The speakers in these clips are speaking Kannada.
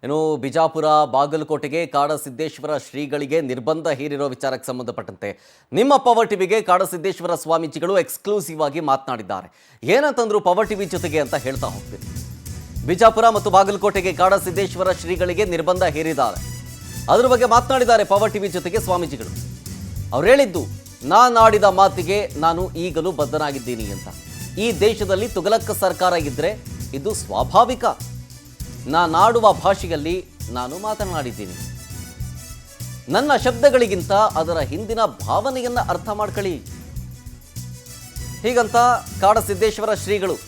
ಇನ್ನು ಬಿಜಾಪುರ ಬಾಗಲಕೋಟೆಗೆ ಕಾಡಸಿದ್ದೇಶ್ವರ ಶ್ರೀಗಳಿಗೆ ನಿರ್ಬಂಧ ಹೇರಿರೋ ವಿಚಾರಕ್ಕೆ ಸಂಬಂಧಪಟ್ಟಂತೆ ನಿಮ್ಮ ಪವರ್ ಟಿವಿಗೆ ಕಾಡಸಿದ್ದೇಶ್ವರ ಸ್ವಾಮೀಜಿಗಳು ಎಕ್ಸ್ಕ್ಲೂಸಿವ್ ಆಗಿ ಮಾತನಾಡಿದ್ದಾರೆ. ಏನಂತಂದ್ರು ಪವರ್ ಟಿವಿ ಜೊತೆಗೆ ಅಂತ ಹೇಳ್ತಾ ಹೋಗ್ತೀನಿ. ಬಿಜಾಪುರ ಮತ್ತು ಬಾಗಲಕೋಟೆಗೆ ಕಾಡಸಿದ್ದೇಶ್ವರ ಶ್ರೀಗಳಿಗೆ ನಿರ್ಬಂಧ ಹೇರಿದ್ದಾರೆ. ಅದರ ಬಗ್ಗೆ ಮಾತನಾಡಿದ್ದಾರೆ ಪವರ್ ಟಿವಿ ಜೊತೆಗೆ ಸ್ವಾಮೀಜಿಗಳು. ಅವ್ರು ಹೇಳಿದ್ದು, ನಾನಾಡಿದ ಮಾತಿಗೆ ನಾನು ಈಗಲೂ ಬದ್ಧನಾಗಿದ್ದೀನಿ ಅಂತ. ಈ ದೇಶದಲ್ಲಿ ತುಘಲಕ್ ಸರ್ಕಾರ ಇದ್ರೆ ಇದು ಸ್ವಾಭಾವಿಕ. ನಾನಾಡುವ ಭಾಷೆಯಲ್ಲಿ ನಾನು ಮಾತನಾಡಿದ್ದೀನಿ. ನನ್ನ ಶಬ್ದಗಳಿಗಿಂತ ಅದರ ಹಿಂದಿನ ಭಾವನೆಯನ್ನ ಅರ್ಥ ಮಾಡ್ಕೊಳ್ಳಿ. ಹೀಗಂತ ಕಾಡಸಿದ್ದೇಶ್ವರ ಶ್ರೀಗಳು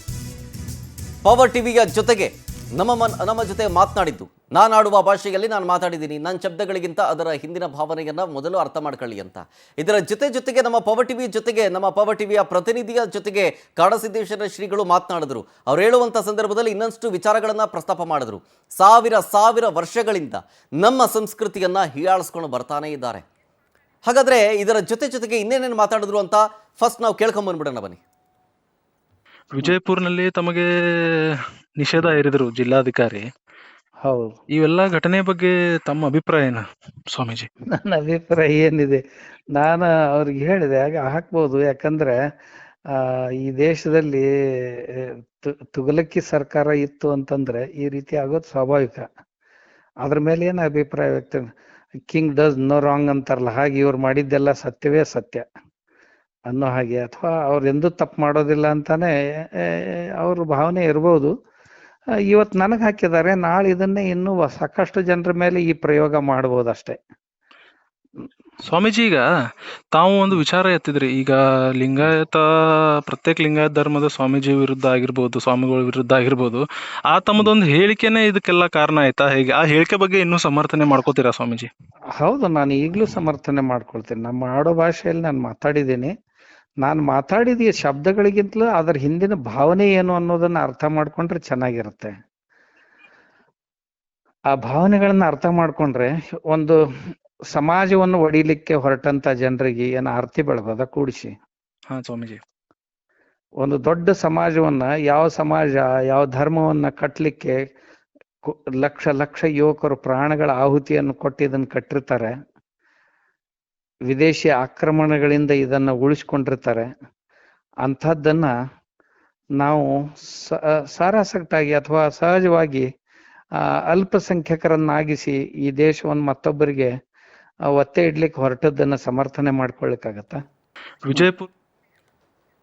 ಪವರ್ ಟಿವಿಯ ಜೊತೆಗೆ ನಮ್ಮ ಜೊತೆ ಮಾತನಾಡಿದ್ದು. ನಾನಾಡುವ ಭಾಷೆಯಲ್ಲಿ ನಾನು ಮಾತಾಡಿದ್ದೀನಿ, ನನ್ನ ಶಬ್ದಗಳಿಗಿಂತ ಅದರ ಹಿಂದಿನ ಭಾವನೆಯನ್ನು ಮೊದಲು ಅರ್ಥ ಮಾಡ್ಕೊಳ್ಳಿ ಅಂತ. ಇದರ ಜೊತೆಗೆ ನಮ್ಮ ಪವರ್ ಟಿವಿ ಜೊತೆಗೆ, ನಮ್ಮ ಪವರ್ ಟಿವಿಯ ಪ್ರತಿನಿಧಿಯ ಜೊತೆಗೆ ಕಾಡಸಿದ್ದೇಶ್ವರ ಶ್ರೀಗಳು ಮಾತನಾಡಿದ್ರು. ಅವ್ರು ಹೇಳುವಂಥ ಸಂದರ್ಭದಲ್ಲಿ ಇನ್ನಷ್ಟು ವಿಚಾರಗಳನ್ನು ಪ್ರಸ್ತಾಪ ಮಾಡಿದ್ರು. ಸಾವಿರ ವರ್ಷಗಳಿಂದ ನಮ್ಮ ಸಂಸ್ಕೃತಿಯನ್ನು ಹೀಯಾಳಿಸ್ಕೊಂಡು ಬರ್ತಾನೆ ಇದ್ದಾರೆ. ಹಾಗಾದರೆ ಇದರ ಜೊತೆಗೆ ಇನ್ನೇನೇನು ಮಾತಾಡಿದ್ರು ಅಂತ ಫಸ್ಟ್ ನಾವು ಕೇಳ್ಕೊಂಬಂದ್ಬಿಡೋಣ ಬನ್ನಿ. ವಿಜಯಪುರ್ನಲ್ಲಿ ತಮಗೆ ನಿಷೇಧ ಹೇರಿದ್ರು ಜಿಲ್ಲಾಧಿಕಾರಿ. ಹೌದು. ಇವೆಲ್ಲ ಘಟನೆ ಬಗ್ಗೆ ತಮ್ಮ ಅಭಿಪ್ರಾಯ ಏನು ಸ್ವಾಮೀಜಿ? ನನ್ನ ಅಭಿಪ್ರಾಯ ಏನಿದೆ, ನಾನು ಅವ್ರಿಗೆ ಹೇಳಿದೆ ಆಗ ಹಾಕ್ಬೋದು. ಯಾಕಂದ್ರೆ ಈ ದೇಶದಲ್ಲಿ ತುಘಲಕ್ಕಿ ಸರ್ಕಾರ ಇತ್ತು ಅಂತಂದ್ರೆ ಈ ರೀತಿ ಆಗೋದು ಸ್ವಾಭಾವಿಕ. ಅದ್ರ ಮೇಲೆ ಏನು ಅಭಿಪ್ರಾಯ ವ್ಯಕ್ತ, ಕಿಂಗ್ ಡಸ್ ನೋ ರಾಂಗ್ ಅಂತಾರಲ್ಲ, ಹಾಗೆ ಇವ್ರು ಮಾಡಿದ್ದೆಲ್ಲ ಸತ್ಯವೇ ಸತ್ಯ ಅನ್ನೋ ಹಾಗೆ, ಅಥವಾ ಅವ್ರು ಎಂದೂ ತಪ್ಪು ಮಾಡೋದಿಲ್ಲ ಅಂತಾನೆ ಅವ್ರ ಭಾವನೆ ಇರ್ಬೋದು. ಇವತ್ತು ನನಗೆ ಹಾಕಿದ್ದಾರೆ, ನಾಳೆ ಇದನ್ನೇ ಇನ್ನೂ ಸಾಕಷ್ಟು ಜನರ ಮೇಲೆ ಈ ಪ್ರಯೋಗ ಮಾಡ್ಬೋದು ಅಷ್ಟೇ. ಸ್ವಾಮೀಜಿ, ಈಗ ತಾವು ಒಂದು ವಿಚಾರ ಎತ್ತಿದ್ರಿ. ಈಗ ಲಿಂಗಾಯತ, ಪ್ರತ್ಯೇಕ ಲಿಂಗಾಯತ ಧರ್ಮದ ಸ್ವಾಮೀಜಿ ವಿರುದ್ಧ ಆಗಿರ್ಬೋದು, ಸ್ವಾಮಿಗಳ ವಿರುದ್ಧ ಆಗಿರ್ಬೋದು, ಆ ತಮ್ಮದೊಂದು ಹೇಳಿಕೆನೆ ಇದಕ್ಕೆಲ್ಲ ಕಾರಣ ಆಯ್ತಾ? ಹೇಗೆ ಆ ಹೇಳಿಕೆ ಬಗ್ಗೆ ಇನ್ನೂ ಸಮರ್ಥನೆ ಮಾಡ್ಕೋತೀರಾ ಸ್ವಾಮೀಜಿ? ಹೌದು, ನಾನು ಈಗಲೂ ಸಮರ್ಥನೆ ಮಾಡ್ಕೊಳ್ತೀನಿ. ನಮ್ಮ ಆಡೋ ಭಾಷೆಯಲ್ಲಿ ನಾನು ಮಾತಾಡಿದ್ದೀನಿ. ನಾನು ಮಾತಾಡಿದ ಶಬ್ದಗಳಿಗಿಂತಲೂ ಅದರ ಹಿಂದಿನ ಭಾವನೆ ಏನು ಅನ್ನೋದನ್ನ ಅರ್ಥ ಮಾಡ್ಕೊಂಡ್ರೆ ಚೆನ್ನಾಗಿರುತ್ತೆ. ಆ ಭಾವನೆಗಳನ್ನ ಅರ್ಥ ಮಾಡ್ಕೊಂಡ್ರೆ ಒಂದು ಸಮಾಜವನ್ನು ಒಡಿಲಿಕ್ಕೆ ಹೊರಟಂತ ಜನರಿಗೆ ಏನು ಆರ್ತಿ ಬೆಳೆದ ಕೂಡಿಸಿ, ಹಾ ಸ್ವಾಮೀಜಿ, ಒಂದು ದೊಡ್ಡ ಸಮಾಜವನ್ನ, ಯಾವ ಸಮಾಜ ಯಾವ ಧರ್ಮವನ್ನ ಕಟ್ಟಲಿಕ್ಕೆ ಲಕ್ಷ ಯುವಕರು ಪ್ರಾಣಗಳ ಆಹುತಿಯನ್ನು ಕೊಟ್ಟು ಇದನ್ನು ಕಟ್ಟಿರ್ತಾರೆ. ವಿದೇಶಿ ಆಕ್ರಮಣಗಳಿಂದ ಇದನ್ನ ಉಳಿಸ್ಕೊಂಡಿರ್ತಾರೆ. ಅಂಥದ್ದನ್ನ ನಾವು ಸಾರಾಸಗಟಾಗಿ ಅಥವಾ ಸಹಜವಾಗಿ ಅಲ್ಪಸಂಖ್ಯಾತರನ್ನಾಗಿಸಿ ಈ ದೇಶವನ್ನು ಮತ್ತೊಬ್ಬರಿಗೆ ಒತ್ತೆ ಇಡ್ಲಿಕ್ಕೆ ಹೊರಟದ್ದನ್ನ ಸಮರ್ಥನೆ ಮಾಡ್ಕೊಳ್ಳಿಕ್ಕಾಗತ್ತಾ? ವಿಜಯಪುರ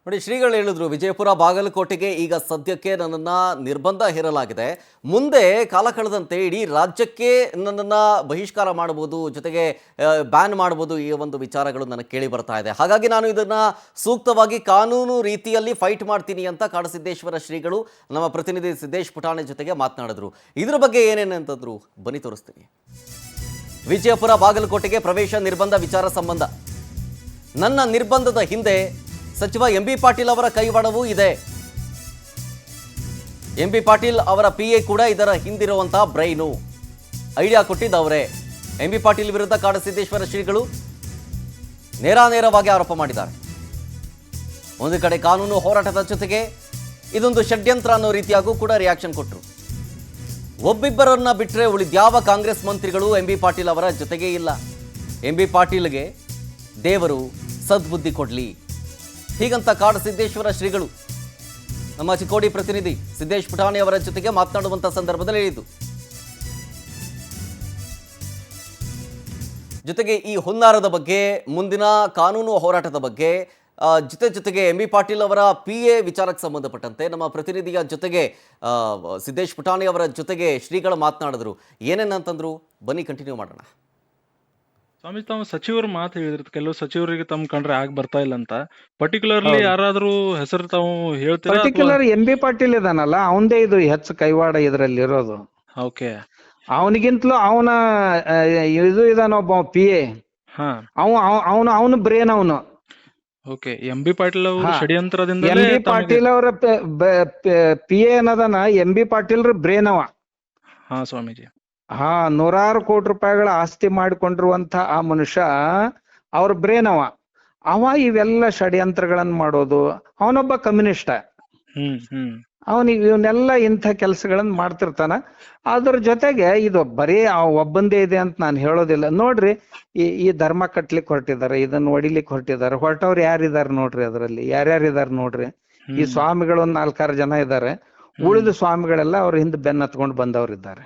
ನೋಡಿ, ಶ್ರೀಗಳು ಹೇಳಿದ್ರು, ವಿಜಯಪುರ ಬಾಗಲಕೋಟೆಗೆ ಈಗ ಸದ್ಯಕ್ಕೆ ನನ್ನನ್ನು ನಿರ್ಬಂಧ ಹೇರಲಾಗಿದೆ. ಮುಂದೆ ಕಾಲ ಕಳೆದಂತೆ ಇಡೀ ರಾಜ್ಯಕ್ಕೆ ನನ್ನನ್ನು ಬಹಿಷ್ಕಾರ ಮಾಡ್ಬೋದು, ಜೊತೆಗೆ ಬ್ಯಾನ್ ಮಾಡ್ಬೋದು. ಈ ಒಂದು ವಿಚಾರಗಳು ನನಗೆ ಕೇಳಿ ಬರ್ತಾ ಇದೆ. ಹಾಗಾಗಿ ನಾನು ಇದನ್ನು ಸೂಕ್ತವಾಗಿ ಕಾನೂನು ರೀತಿಯಲ್ಲಿ ಫೈಟ್ ಮಾಡ್ತೀನಿ ಅಂತ ಕಾಡಸಿದ್ದೇಶ್ವರ ಶ್ರೀಗಳು ನಮ್ಮ ಪ್ರತಿನಿಧಿ ಸಿದ್ದೇಶ್ ಪುಟಾಣೆ ಜೊತೆಗೆ ಮಾತನಾಡಿದ್ರು. ಇದ್ರ ಬಗ್ಗೆ ಏನೇನಂತಂದ್ರು ಬನ್ನಿ ತೋರಿಸ್ತೀನಿ. ವಿಜಯಪುರ ಬಾಗಲಕೋಟೆಗೆ ಪ್ರವೇಶ ನಿರ್ಬಂಧ ವಿಚಾರ ಸಂಬಂಧ ನನ್ನ ನಿರ್ಬಂಧದ ಹಿಂದೆ ಸಚಿವ ಎಂ.ಬಿ. ಪಾಟೀಲ್ ಅವರ ಕೈವಾಡವೂ ಇದೆ. ಎಂ.ಬಿ. ಪಾಟೀಲ್ ಅವರ PA ಕೂಡ ಇದರ ಹಿಂದಿರುವಂತಹ ಬ್ರೈನು. ಐಡಿಯಾ ಕೊಟ್ಟಿದ್ದವರೇ. ಎಂ.ಬಿ. ಪಾಟೀಲ್ ವಿರುದ್ಧ ಕಾಡಸಿದ್ದೇಶ್ವರ ಶ್ರೀಗಳು ನೇರವಾಗಿ ಆರೋಪ ಮಾಡಿದ್ದಾರೆ. ಒಂದು ಕಡೆ ಕಾನೂನು ಹೋರಾಟದ ಜೊತೆಗೆ ಇದೊಂದು ಷಡ್ಯಂತ್ರ ಅನ್ನೋ ರೀತಿಯಾಗೂ ಕೂಡ ರಿಯಾಕ್ಷನ್ ಕೊಟ್ಟರು. ಒಬ್ಬಿಬ್ಬರನ್ನ ಬಿಟ್ಟರೆ ಉಳಿದ್ಯಾವ ಕಾಂಗ್ರೆಸ್ ಮಂತ್ರಿಗಳು ಎಂ.ಬಿ. ಪಾಟೀಲ್ ಅವರ ಜೊತೆಗೆ ಇಲ್ಲ. ಎಂ.ಬಿ. ಪಾಟೀಲ್ಗೆ ದೇವರು ಸದ್ಬುದ್ಧಿ ಕೊಡ್ಲಿ, ಹೀಗಂತ ಕಾಡಸಿದ್ದೇಶ್ವರ ಶ್ರೀಗಳು ನಮ್ಮ ಚಿಕ್ಕೋಡಿ ಪ್ರತಿನಿಧಿ ಸಿದ್ದೇಶ್ ಪುಟಾಣಿ ಅವರ ಜೊತೆಗೆ ಮಾತನಾಡುವಂಥ ಸಂದರ್ಭದಲ್ಲಿ ಹೇಳಿದ್ದು. ಜೊತೆಗೆ ಈ ಹುನ್ನಾರದ ಬಗ್ಗೆ, ಮುಂದಿನ ಕಾನೂನು ಹೋರಾಟದ ಬಗ್ಗೆ, ಜೊತೆಗೆ ಎಂ.ಬಿ. ಪಾಟೀಲ್ ಅವರ PA ವಿಚಾರಕ್ಕೆ ಸಂಬಂಧಪಟ್ಟಂತೆ ನಮ್ಮ ಪ್ರತಿನಿಧಿಯ ಜೊತೆಗೆ ಸಿದ್ದೇಶ್ ಪುಟಾಣಿ ಅವರ ಜೊತೆಗೆ ಶ್ರೀಗಳು ಮಾತನಾಡಿದ್ರು. ಏನೇನಂತಂದ್ರು ಬನ್ನಿ ಕಂಟಿನ್ಯೂ ಮಾಡೋಣ. ಸ್ವಾಮೀಜಿ, ತಾವು ಸಚಿವರು ಮಾತು ಹೇಳಿದ್ರು, ಕೆಲವು ಸಚಿವರಿಗೆ ತಮ್ಮ ಕಂಡ್ರೆ ಆಗ ಬರ್ತಾ ಇಲ್ಲ ಅಂತ. ಪರ್ಟಿಕ್ಯುಲರ್ಲಿ ಯಾರಾದ್ರೂ ಹೆಸರು ತಾವು ಹೇಳ್ತೀರಾ? Particular M B. ಪಾಟೀಲ್ ಇದಾನಲ್ಲ, ಅವಂದೇ ಇದು ಹೆಚ್ಚು ಕೈವಾಡ ಇದರಲ್ಲಿ ಇರೋದು. ಓಕೆ. ಅವನಿಗಿಂತಲೂ ಅವನ ಇದು ಇದಾನ ಒಬ್ಬ PA, ಹಾ, ಅವನು ಬ್ರೇನ್. ಅವನು ಓಕೆ. ಎಂ.ಬಿ. ಪಾಟೀಲ್ ಅವರು ಷಡ್ಯಂತ್ರದಿಂದ ಎಂ.ಬಿ. ಪಾಟೀಲ್ ಅವರ PA ಏನದಾನ, ಎಂ.ಬಿ. ಪಾಟೀಲ್ ಬ್ರೇನ್ ಅವ. ಹಾ ಸ್ವಾಮೀಜಿ. ಹಾ, 100 ಕೋಟಿ ರೂಪಾಯಿಗಳ ಆಸ್ತಿ ಮಾಡಿಕೊಂಡಿರುವಂತ ಆ ಮನುಷ್ಯ ಅವ್ರ ಬ್ರೇನ್ ಅವ ಇವೆಲ್ಲ ಷಡ್ಯಂತ್ರಗಳನ್ನ ಮಾಡೋದು. ಅವನೊಬ್ಬ ಕಮ್ಯುನಿಸ್ಟ್. ಅವನಿಗೆ ಇವನ್ನೆಲ್ಲ ಇಂಥ ಕೆಲಸಗಳನ್ನ ಮಾಡ್ತಿರ್ತಾನ. ಅದ್ರ ಜೊತೆಗೆ ಇದು ಬರೀ ಒಬ್ಬಂದೇ ಇದೆ ಅಂತ ನಾನು ಹೇಳೋದಿಲ್ಲ. ನೋಡ್ರಿ, ಈ ಧರ್ಮ ಕಟ್ಲಿಕ್ಕೆ ಹೊರಟಿದ್ದಾರೆ, ಇದನ್ನ ಹೊಡಿಲಿಕ್ಕೆ ಹೊರಟಿದ್ದಾರೆ. ಹೊರಟವ್ರು ಯಾರಿದಾರೆ ನೋಡ್ರಿ, ಅದರಲ್ಲಿ ಯಾರ್ಯಾರಿದಾರೆ ನೋಡ್ರಿ. ಈ ಸ್ವಾಮಿಗಳು ಒಂದ್ 4-6 ಜನ ಇದ್ದಾರೆ. ಉಳಿದ ಸ್ವಾಮಿಗಳೆಲ್ಲ ಅವ್ರ ಹಿಂದೆ ಬೆನ್ನ ಹತ್ಕೊಂಡು ಬಂದವ್ರು ಇದ್ದಾರೆ.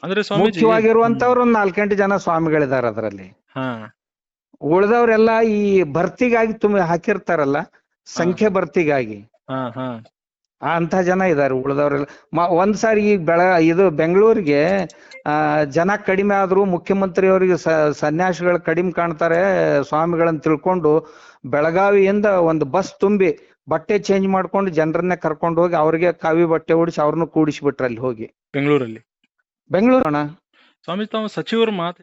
ಅಂದ್ರೆ ಸ್ವಾಮೀಜಿ ಮುಖ್ಯವಾಗಿರುವಂತವ್ರು ಒಂದ್ 4-8 ಜನ ಸ್ವಾಮಿಗಳಿದ್ದಾರೆ ಅದರಲ್ಲಿ. ಹಾ ಉಳಿದವರೆಲ್ಲ ಈ ಭರ್ತಿಗಾಗಿ ಹಾಕಿರ್ತಾರಲ್ಲ, ಸಂಖ್ಯೆ ಭರ್ತಿಗಾಗಿ ಹಾ ಹಾ ಅಂತ ಜನ ಇದಾರೆ. ಉಳಿದವರೆಲ್ಲ ಒಂದ್ ಸಾರಿ ಈ ಇದು ಬೆಂಗಳೂರಿಗೆ ಜನ ಕಡಿಮೆ ಆದ್ರೂ ಮುಖ್ಯಮಂತ್ರಿಯವರಿಗೆ ಸನ್ಯಾಸಿಗಳು ಕಡಿಮೆ ಕಾಣ್ತಾರೆ ಸ್ವಾಮಿಗಳನ್ನ ತಿಳ್ಕೊಂಡು ಬೆಳಗಾವಿಯಿಂದ ಒಂದು ಬಸ್ ತುಂಬಿ ಬಟ್ಟೆ ಚೇಂಜ್ ಮಾಡ್ಕೊಂಡು ಜನರನ್ನೇ ಕರ್ಕೊಂಡು ಹೋಗಿ ಅವ್ರಿಗೆ ಕಾವಿ ಬಟ್ಟೆ ಉಡಿಸಿ ಅವ್ರನ್ನು ಕೂಡಿಸ್ಬಿಟ್ರು ಅಲ್ಲಿ ಹೋಗಿ ಬೆಂಗಳೂರಲ್ಲಿ. ಬೆಂಗಳೂರು. ಸ್ವಾಮೀಜಿ ತಾವು ಸಚಿವರು ಮಾತು